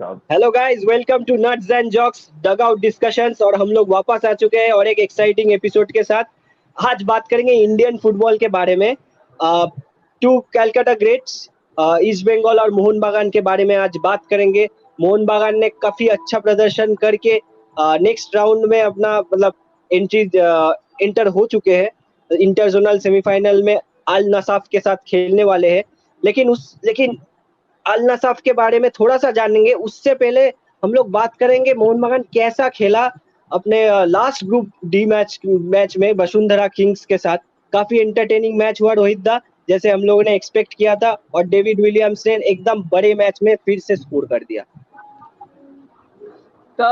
Hello guys, welcome to Nuts and Jocks dugout discussions. और हम लोग वापस आ चुके हैं और एक एक्साइटिंग एपिसोड के साथ। आज बात करेंगे इंडियन फुटबॉल के बारे में। टू कैलकाटा ग्रेट्स, ईस्ट बंगाल और मोहनबागान के बारे में आज बात करेंगे। मोहनबागान ने काफी अच्छा प्रदर्शन करके नेक्स्ट राउंड में अपना मतलब एंट्री इंटर हो चुके हैं। इंटर जोनल सेमीफाइनल में अल नसाफ के साथ खेलने वाले हैं। लेकिन अल नसाफ के बारे में थोड़ा सा जानेंगे। उससे पहले हम लोग बात करेंगे मोहनबागान कैसा खेला अपने लास्ट ग्रुप डी मैच में वसुंधरा किंग्स के साथ। काफी एंटरटेनिंग मैच हुआ रोहित दा, जैसे हम लोगों ने एक्सपेक्ट किया था, और डेविड विलियम्स ने एकदम बड़े मैच में फिर से स्कोर कर दिया। तो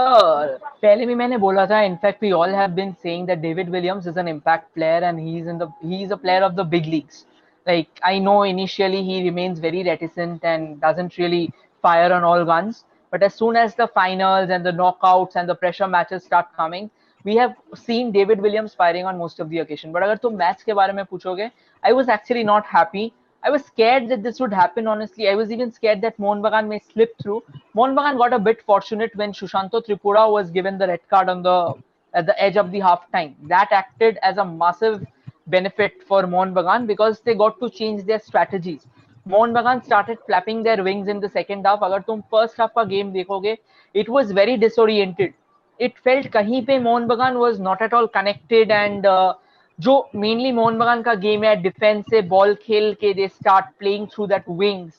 पहले भी मैंने बोला था, in fact we all have been saying that David Williams is an impact player and he is a player of the big leagues. Like, I know initially he remains very reticent and doesn't really fire on all guns, but as soon as the finals and the knockouts and the pressure matches start coming, we have seen David Williams firing on most of the occasion. But अगर तुम match के बारे में पूछोगे, I was actually not happy. I was scared that this would happen, honestly. I was even scared that Mohunbagan may slip through. Mohunbagan got a bit fortunate when Shushanto Tripura was given the red card on the at the edge of the half time. That acted as a massive benefit for Mohunbagan because they got to change their strategies. Mohunbagan started flapping their wings in the second half. अगर तुम first half का game देखोगे, it was very disoriented. It felt कहीं पे Mohunbagan was not at all connected and जो mainly Mohan बगान का game है, डिफेंस से बॉल खेल के they start playing through that wings,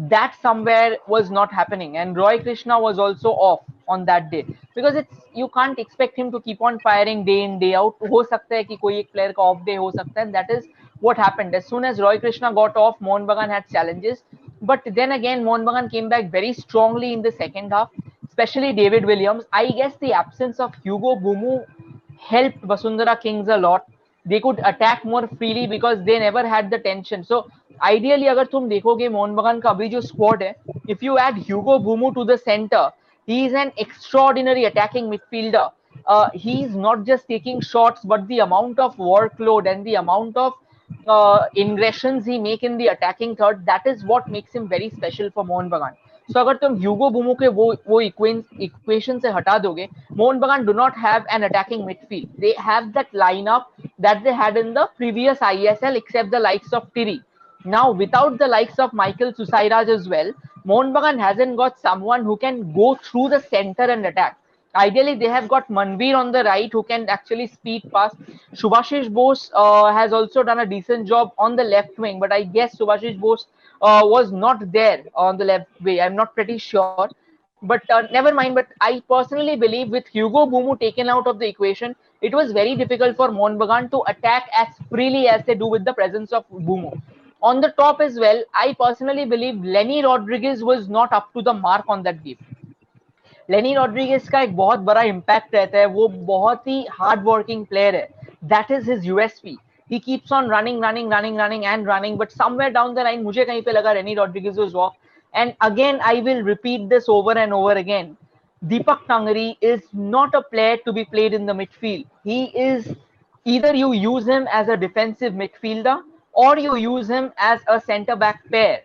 that somewhere was not happening, and Roy Krishna was also off on that day because it's you can't expect him to keep on firing day in day out. हो सकता है कि कोई एक player का of day हो सकता है, and that is what happened. As soon as Roy Krishna got off, Mohun Bagan had challenges, but then again Mohun Bagan came back very strongly in the second half, especially David Williams. I guess the absence of Hugo Bumu helped Vasundhara Kings a lot. They could attack more freely because they never had the tension. So ideally, अगर तुम देखोगे मोहन बगान का अभी जो squad है, if you add Hugo Bumu to the center, he is an extraordinary attacking midfielder. He is not just taking shots, but the amount of workload and the amount of ingressions he make in the attacking third, that is what makes him very special for Mohun Bagan. So अगर तुम ह्यूगो बुमो के वो equation से हटा दोगे, मोहन बगान do not have an attacking midfield. They have that lineup that they had in the previous ISL, except the likes of Tiri. Now, without the likes of Michael Susairaj as well, Mohun Bagan hasn't got someone who can go through the center and attack. Ideally, they have got Manveer on the right who can actually speed past. Subhashish Bose has also done a decent job on the left wing, but I guess Subhashish Bose was not there on the left wing. I'm not pretty sure. But never mind. But I personally believe with Hugo Bumu taken out of the equation, it was very difficult for Mohun Bagan to attack as freely as they do with the presence of Bumu. On the top as well, I personally believe Lenny Rodriguez was not up to the mark on that game. लेनी Rodriguez का एक बहुत बड़ा impact रहता है, वो बहुत ही hard working player है, that is his USP. He keeps on running, but somewhere down the line मुझे कहीं पे लगा Lenny Rodriguez was off. And again, I will repeat this over and over again. Deepak Tangri is not a player to be played in the midfield. He is either you use him as a defensive midfielder or you use him as a centre back pair.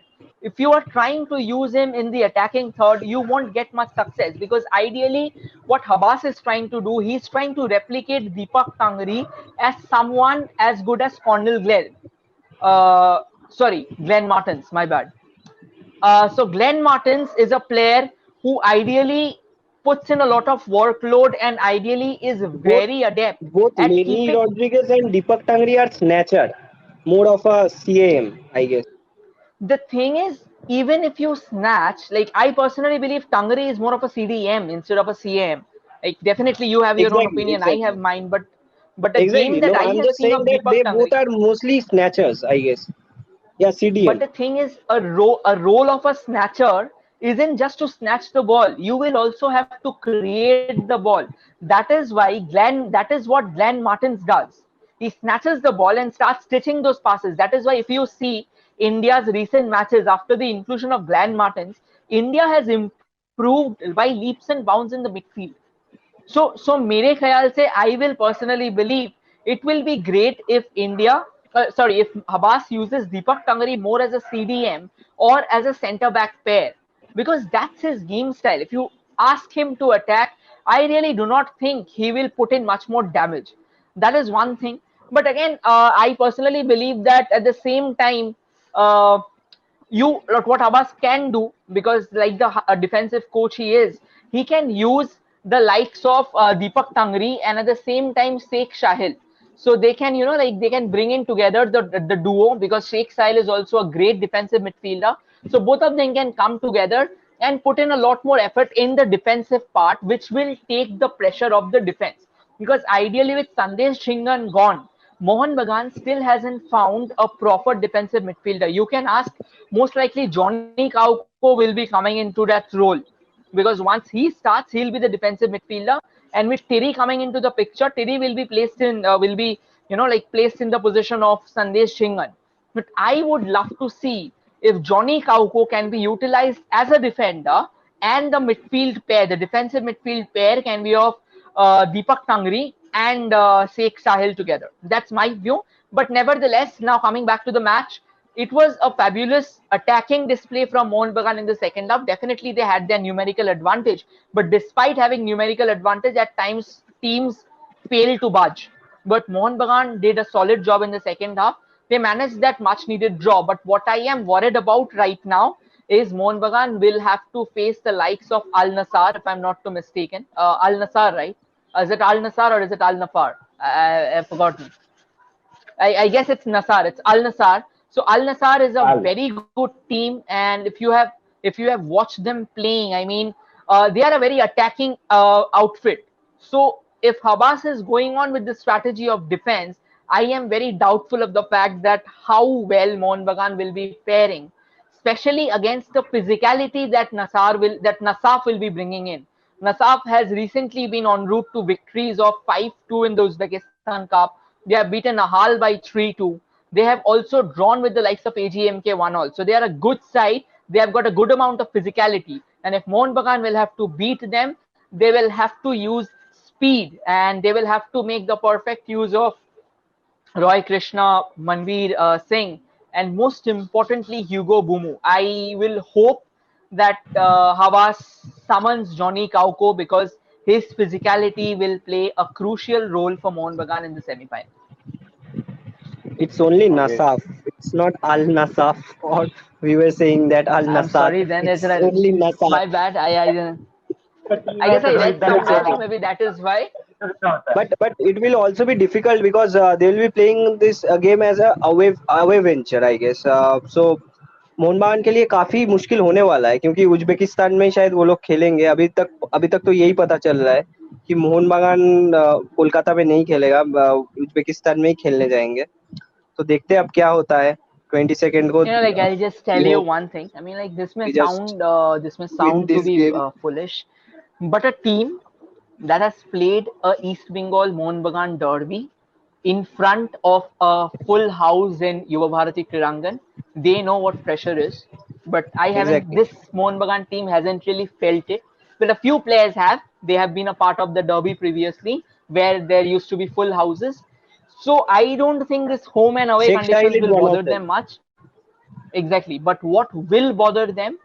If you are trying to use him in the attacking third, you won't get much success because ideally, what Habas is trying to do, he's trying to replicate Deepak Tangri as someone as good as Cornel Glenn. Glenn Martins, my bad. So Glenn Martins is a player who ideally puts in a lot of workload and ideally is both very adept both at Lenny keeping. Rodriguez and Deepak Tangri are snatcher, more of a CAM, I guess. The thing is, even if you snatch, like I personally believe Tangri is more of a CDM instead of a CAM. Like definitely you have your own Exactly, opinion, I have exactly. mine, but the game Exactly. that No, I I'm have just seen saying of that Deepak they both Tangri, are mostly snatchers, I guess. Yeah, but CDM. the thing is, a role of a snatcher isn't just to snatch the ball. You will also have to create the ball. That is what Glenn Martins does. He snatches the ball and starts stitching those passes. That is why if you see India's recent matches after the inclusion of Glenn Martins, India has improved by leaps and bounds in the midfield. So मेरे ख्याल से I will personally believe it will be great if if Habas uses Deepak Tangri more as a CDM or as a centre back pair. because that's his game style. If you ask him to attack, I really do not think he will put in much more damage. That is one thing. But again, I personally believe that at the same time, uh, what Abbas can do, because like the defensive coach he can use the likes of Deepak Tangri and at the same time Sheikh Shahil. So they can, like they can bring in together the duo, because Sheikh Shahil is also a great defensive midfielder. So both of them can come together and put in a lot more effort in the defensive part, which will take the pressure of the defense. Because ideally, with Sandesh Jhingan gone, Mohunbagan still hasn't found a proper defensive midfielder. You can ask, most likely Johnny Kauko will be coming into that role, because once he starts, he'll be the defensive midfielder. And with Terry coming into the picture, Terry will be placed in, placed in the position of Sandesh Jhingan. But I would love to see if Johnny Kauko can be utilized as a defender, and the midfield pair, the defensive midfield pair, can be of Deepak Tangri and Sheikh Sahil together. That's my view. But nevertheless, now coming back to the match, it was a fabulous attacking display from Mohunbagan in the second half. Definitely, they had their numerical advantage. But despite having numerical advantage, at times teams failed to budge. But Mohunbagan did a solid job in the second half. They managed that much needed draw. But what I am worried about right now is Mohunbagan will have to face the likes of Al Nassr, if I'm not too mistaken. Al Nassr, right? Is it Al Nassr or is it Al Nafar? I've forgotten. I guess it's Nassr. It's Al Nassr. So Al Nassr is a very good team, and if you have watched them playing, I mean, they are a very attacking outfit. So if Habas is going on with the strategy of defense, I am very doubtful of the fact that how well Mohunbagan will be faring, especially against the physicality that Nasaf will be bringing in. Nasaf has recently been en route to victories of 5-2 in the Uzbekistan Cup. They have beaten Nahal by 3-2. They have also drawn with the likes of AGMK 1-all. So they are a good side. They have got a good amount of physicality. And if Mohunbagan will have to beat them, they will have to use speed, and they will have to make the perfect use of Roy Krishna, Manveer Singh, and most importantly, Hugo Bumu. I will hope that Havas summons Johnny Kauko, because his physicality will play a crucial role for Mohunbagan in the semi-final. It's only Nasaf. It's not Al Nasaf. Or we were saying that Al Nassr. I'm sorry, then it's only Nasaf. my bad. I guess I read somewhere, maybe that is why. But it will also be difficult because they will be playing this game as a away venture, I guess. So Mohun Bagan के लिए काफी मुश्किल होने वाला है, क्योंकि Uzbekistan में शायद वो लोग खेलेंगे. अभी तक तो यही पता चल रहा है कि मोहनबागान कोलकाता में नहीं खेलेगा, उज्बेकिस्तान में ही खेलने जाएंगे. तो देखते हैं अब क्या होता है 22 को. Like I'll just tell you one thing. I mean, like this may sound to be foolish, but a team that has played a East Bengal Mohunbagan derby in front of a full house in Yuva Bharati Krirangan, they know what pressure is. But I haven't. This Mohunbagan team hasn't really felt it. But a few players have. They have been a part of the derby previously, where there used to be full houses. So I don't think this home and away conditions will bother them much. Exactly. But what will bother them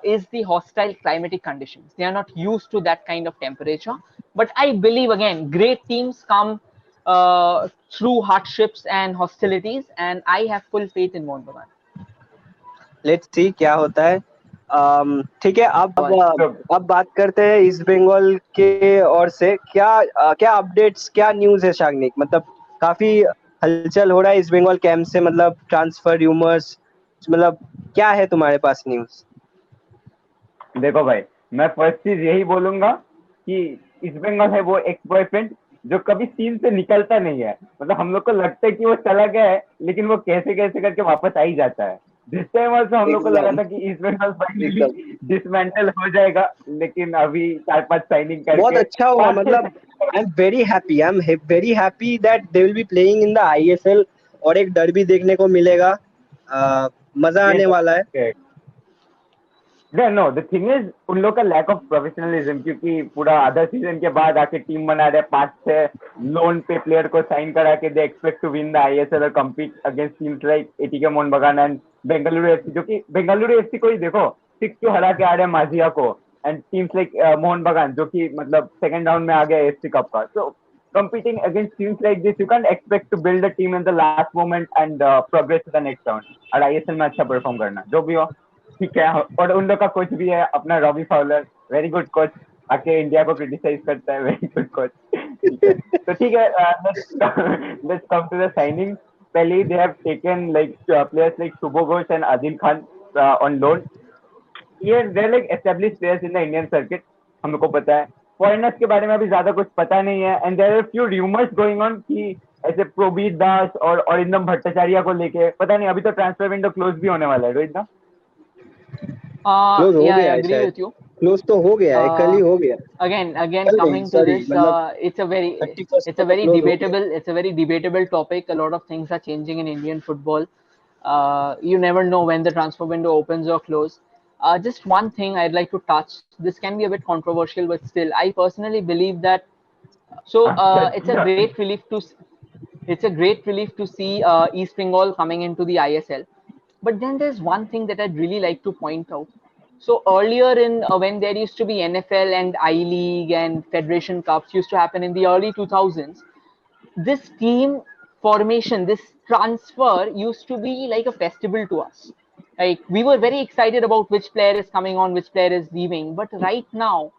is the hostile climatic conditions. They are not used to that kind of temperature. But I believe, again, great teams come through hardships and hostilities, and I have full faith in Mohunbagan. Let's see क्या होता है. ठीक है, अब बात करते हैं east Bengal के ओर से. क्या अपडेट्स, क्या न्यूज़ है शाग्निक? मतलब काफी हलचल हो रहा है ईस्ट बंगाल कैंप से, मतलब ट्रांसफर रूमर्स, मतलब क्या है तुम्हारे पास न्यूज़? देखो भाई, मैं फर्स्ट चीज यही बोलूंगा कि ईस्ट बंगाल है वो एक्स बॉयफ्रेंड जो कभी सीन से निकलता नहीं है. मतलब हम लोग को लगता है कि वो चला गया है, लेकिन वो कैसे कैसे करके वापस आ ही जाता है. जिस टाइम ऑल्सो हम लोग को लगा था कि ईस्ट बंगाल फाइनली डिसमेंटल हो जाएगा, लेकिन अभी 4-5 साइनिंग करके बहुत अच्छा हुआ. मतलब I am very happy that they will be playing in the ISL और एक डर्बी देखने को मिलेगा. मजा आने वाला है. नो, द थिंग इज उन लोग का लैक ऑफ प्रोफेशनलिज्म, क्योंकि पूरा आधा सीजन के बाद आके टीम बना रहे, 5-6 लोन पे प्लेयर को साइन करा के they expect to win the ISL और compete against teams like ATK मोहनबगान and Bengaluru FC. जो कि बेंगलुरु एफसी को ही देखो, 6-2 हरा के आ रहे हैं माजिया को, एंड टीम्स लाइक मोहनबगान जो कि मतलब सेकंड राउंड में आ गया एफसी कप का. So competing against teams like this, you can't expect to build a team in the last moment and progress to the next round. और आईएसएल में अच्छा perform करना, जो भी हो ठीक है. और उन लोग का कोच भी है अपना Robbie Fowler, very good coach, आके इंडिया को क्रिटिसाइज करता है, वेरी गुड कोच. ठीक है, तो ठीक है, let's come to the signing. पहले they have taken like players like Suboghosh and Adil Khan on loan. ये they're like established players in the Indian circuit, हमको पता है. फॉरेनर्स के बारे में अभी ज्यादा कुछ पता नहीं है, and there are few rumours going on कि ऐसे प्रोबीत दास और अरिंदम भट्टाचार्य को लेके पता नहीं. अभी तो ट्रांसफर विंडो क्लोज भी होने वाला है रोहित ना. क्लोज हो Yeah, I गया है agree शायद. with you. क्लोज तो हो गया है, कल ही हो गया. Again, कल नहीं, coming to सॉरी, this, मतलब it's a very, 31st it's a को तो very क्लोज हो गया. debatable, it's a very debatable topic. A lot of things are changing in Indian football. You never know when the transfer window opens or close. Just one thing I'd like to touch. This can be a bit controversial, but still, I personally believe that. So it's a great relief to, it's a great relief to see East Bengal coming into the ISL. But then there's one thing that I'd really like to point out. So earlier in when there used to be NFL and I League and Federation Cups used to happen in the early 2000s, this team formation, this transfer used to be like a festival to us. Like we were very excited about which player is coming on, which player is leaving. But right now,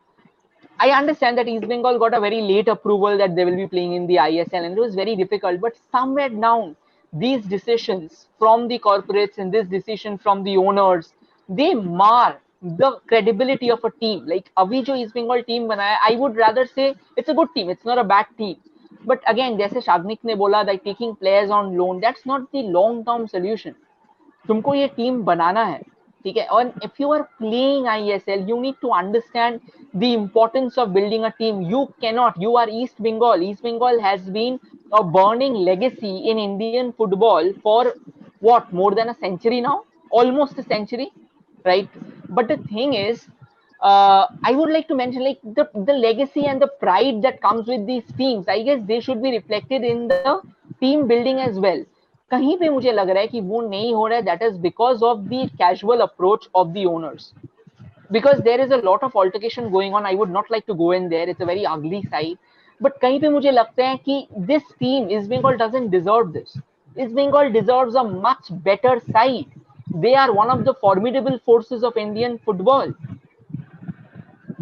I understand that East Bengal got a very late approval that they will be playing in the ISL, and it was very difficult. But somewhere down, these decisions from the corporates and this decision from the owners, they mar the credibility of a team. Like अभी जो East Bengal team बनाया, I would rather say it's a good team. It's not a bad team. But again, जैसे शाग्निक ने बोला, that taking players on loan, that's not the long-term solution. तुमको ये team बनाना है, ठीक है. और if you are playing ISL, you need to understand the importance of building a team. You cannot, you are East Bengal. East Bengal has been a burning legacy in Indian football for what, more than a century now, almost a century, right? But the thing is, I would like to mention, like the legacy and the pride that comes with these teams, I guess they should be reflected in the team building as well. कहीं पे मुझे लग रहा है कि वो नहीं हो रहा है. That is because of the casual approach of the owners, because there is a lot of altercation going on. I would not like to go in there, it's a very ugly side. But कहीं पे मुझे लगता है कि this team, East Bengal, doesn't deserve this. East Bengal deserves a much better side. They are one of the formidable forces of Indian football.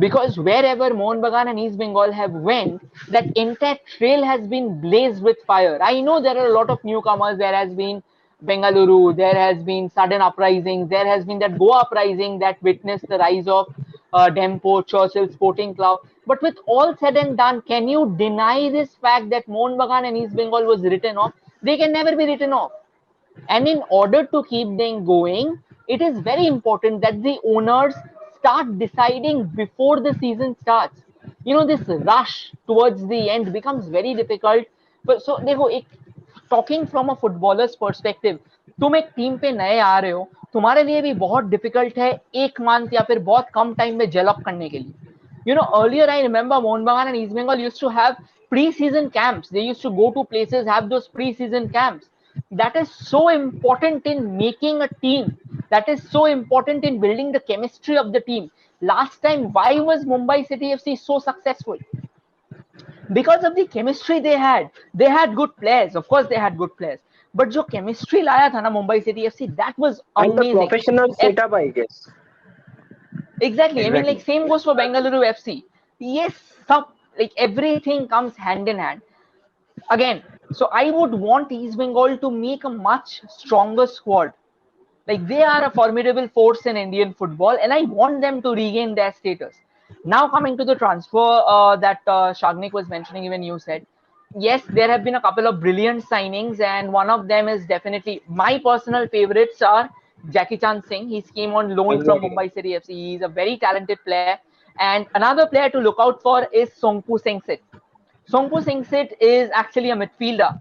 Because wherever Mohunbagan and East Bengal have went, that entire trail has been blazed with fire. I know there are a lot of newcomers. There has been Bengaluru, there has been sudden uprisings, there has been that Goa uprising that witnessed the rise of Dempo, Churchill, Sporting Club. But with all said and done, can you deny this fact that Mohunbagan and East Bengal was written off? They can never be written off. And in order to keep them going, it is very important that the owners start deciding before the season starts. You know, this rush towards the end becomes very difficult. But so देखो, एक talking from a footballer's perspective, तुम एक team पे नए आ रहे हो, तुम्हारे लिए भी बहुत डिफिकल्ट है एक मंथ या फिर बहुत कम टाइम में जेल अप करने के लिए. You know, earlier I remember Mohunbagan and East Bengal used to have pre-season camps. They used to go to places, have those pre-season camps. That is so important in making a team. That is so important in building the chemistry of the team. Last time, why was Mumbai City FC so successful? Because of the chemistry they had. They had good players. Of course, they had good players. But जो chemistry लाया था ना Mumbai City FC, that was And the amazing. professional setup, I guess. Exactly. I mean, Exactly. like same goes for Bengaluru FC. Yes, like everything comes hand in hand. Again, so I would want East Bengal to make a much stronger squad. Like they are a formidable force in Indian football, and I want them to regain their status. Now coming to the transfer that Shagnik was mentioning, even you said, yes, there have been a couple of brilliant signings, and one of them is definitely my personal favorites are Jackie Chan Singh. He came on loan from Mumbai City FC. He's a very talented player. And another player to look out for is Songpu Singsit. Songpu Singsit is actually a midfielder,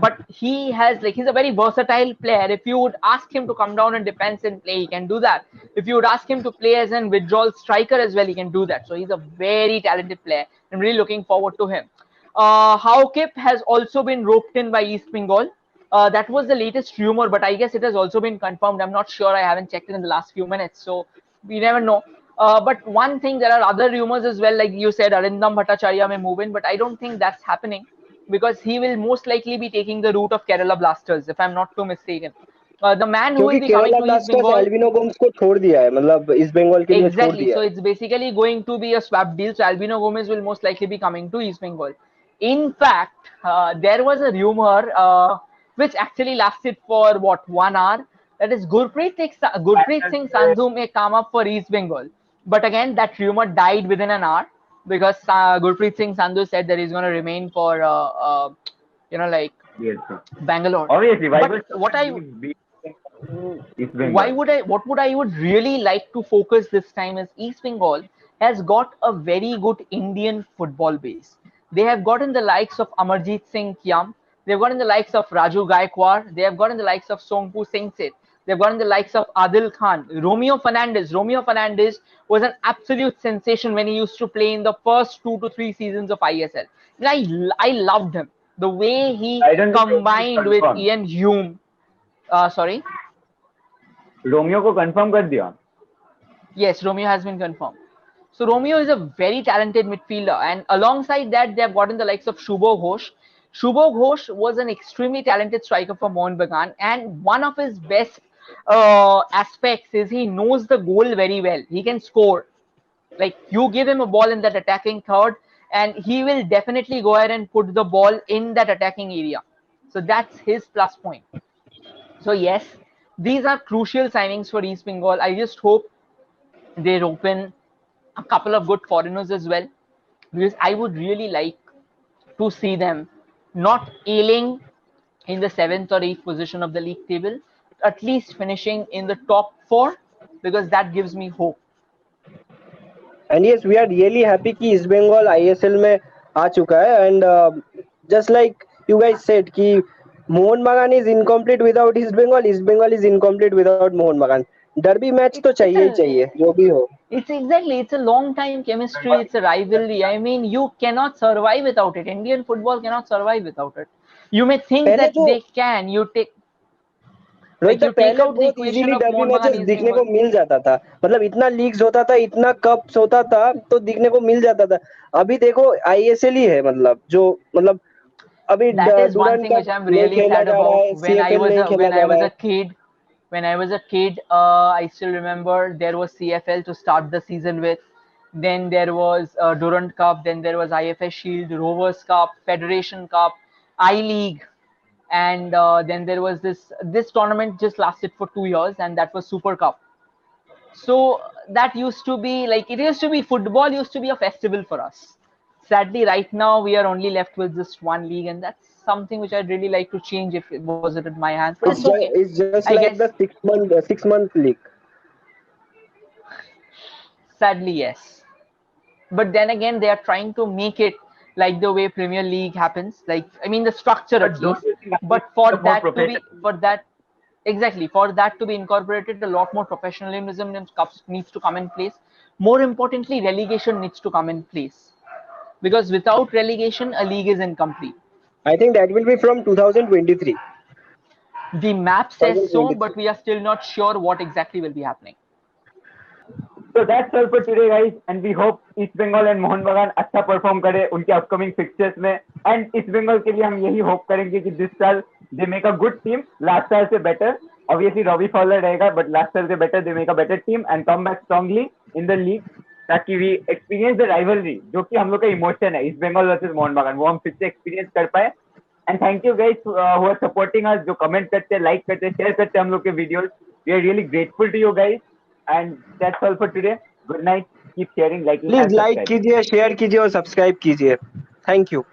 but he has he's a very versatile player. If you would ask him to come down and defense and play, he can do that. If you would ask him to play as an withdrawal striker as well, he can do that. So he's a very talented player. I'm really looking forward to him. Haukip has also been roped in by East Bengal. That was the latest rumor, but I guess it has also been confirmed. I'm not sure. I haven't checked it in the last few minutes. So We never know. But one thing, there are other rumors as well, like you said, Arindam Bhattacharya may move in, but I don't think that's happening because he will most likely be taking the route of Kerala Blasters, if I'm not too mistaken. The man who क्योंकि will be coming Kerala to East blasters Bengal, Alvino Gomes को छोड़ दिया है, मतलब east Bengal के लिए छोड़ exactly. दिया So है. it's basically going to be a swap deal. So Albino Gomez will most likely be coming to East Bengal. In fact, there was a rumor which actually lasted for what, 1 hour. That is Gurpreet Singh Sandhu may come up for East Bengal. But again, that rumor died within an hour because Gurpreet Singh Sandhu said that he's going to remain for like Yes. Bangalore. Obviously, why But would what I be East why Bengal? would I what would I would really like to focus this time is East Bengal has got a very good Indian football base. They have gotten the likes of Amarjeet Singh Kyam, they've gotten the likes of Raju Gaikwad, they have gotten the likes of Songpu Singsit, they've gotten the likes of Adil Khan, Romeo Fernandez. Romeo Fernandez was an absolute sensation when he used to play in the first 2 to 3 seasons of ISL. And I loved him. The way he I don't think Romeo is combined with confirmed. Ian Hume. Sorry. Romeo को confirm कर दिया. Yes, Romeo has been confirmed. So Romeo is a very talented midfielder, and alongside that, they have gotten the likes of Shubho Ghosh. Shubho Ghosh was an extremely talented striker for Mohunbagan, and one of his best aspects is he knows the goal very well. He can score. Like, you give him a ball in that attacking third, and he will definitely go ahead and put the ball in that attacking area. So that's his plus point. So yes, these are crucial signings for East Bengal. I just hope they open a couple of good foreigners as well, because I would really like to see them not ailing in the 7th or 8th position of the league table, at least finishing in the top 4, because that gives me hope. And yes, we are really happy कि east Bengal ISL में आ चुका है. And just like you guys said कि मोहन बागान is incomplete without East Bengal is incomplete without Mohan बागान. Derby match तो It's चाहिए ही चाहिए, जो भी हो. it's a long time chemistry, it's a rivalry. I mean, you cannot survive without it. Indian football cannot survive without it. You may think पहले that जो they can, Rohit you take पहले out the बहुत equation easily of derby Mohun matches Bagan East दिखने को Bengal. मिल जाता था. मतलब इतना लीग्स होता था, इतना कप्स होता था, तो दिखने को मिल जाता था. अभी देखो आईएसएल ही है, मतलब जो मतलब अभी That is one Durand thing which cup I'm नहीं really खेला sad जा रहा about. है, सीएफएल नहीं खेला जा रहा है. When I was a kid, I still remember there was CFL to start the season with. Then there was Durand Cup. Then there was IFS Shield, Rovers Cup, Federation Cup, I League, and then there was this tournament just lasted for 2 years, and that was Super Cup. So that used to be like, it used to be, football used to be a festival for us. Sadly, right now we are only left with just one league, and that's something which I'd really like to change if it was in my hands. But it's okay, It's just I like guess. the 6 month league. Sadly, yes. But then again, they are trying to make it like the way Premier League happens. Like, I mean, the structure But at don't least. you think But the more professional? for that to be incorporated, a lot more professionalism needs to come in place. More importantly, relegation needs to come in place, because without relegation, a league is incomplete. I think that will be from 2023. The map says so, 2023. but we are still not sure what exactly will be happening. So that's all for today, guys, and we hope East Bengal and Mohunbagan अच्छा perform करे उनके upcoming fixtures में. And east Bengal के लिए हम यही hope करेंगे कि दिस साल they make a good team, last साल से बेटर. ऑब्वियसली रॉबी फॉलर रहेगा, बट लास्ट साल से better, they make a better team and come back strongly in the league, ताकि वी एक्सपीरियंस द राइवलरी, जो कि हम लोग का इमोशन है ईस्ट बंगाल वर्सेस मोहनबागान, वो हम फिर से एक्सपीरियंस कर पाए. And thank you guys who are supporting us, जो कमेंट करते हैं, लाइक करते हैं, शेयर करते हैं हम लोग के videos. We are really grateful to you guys, and that's all for today. Good night, keep sharing, liking please and like subscribing. कीजिए, शेयर कीजिए और सब्सक्राइब कीजिए. Thank you.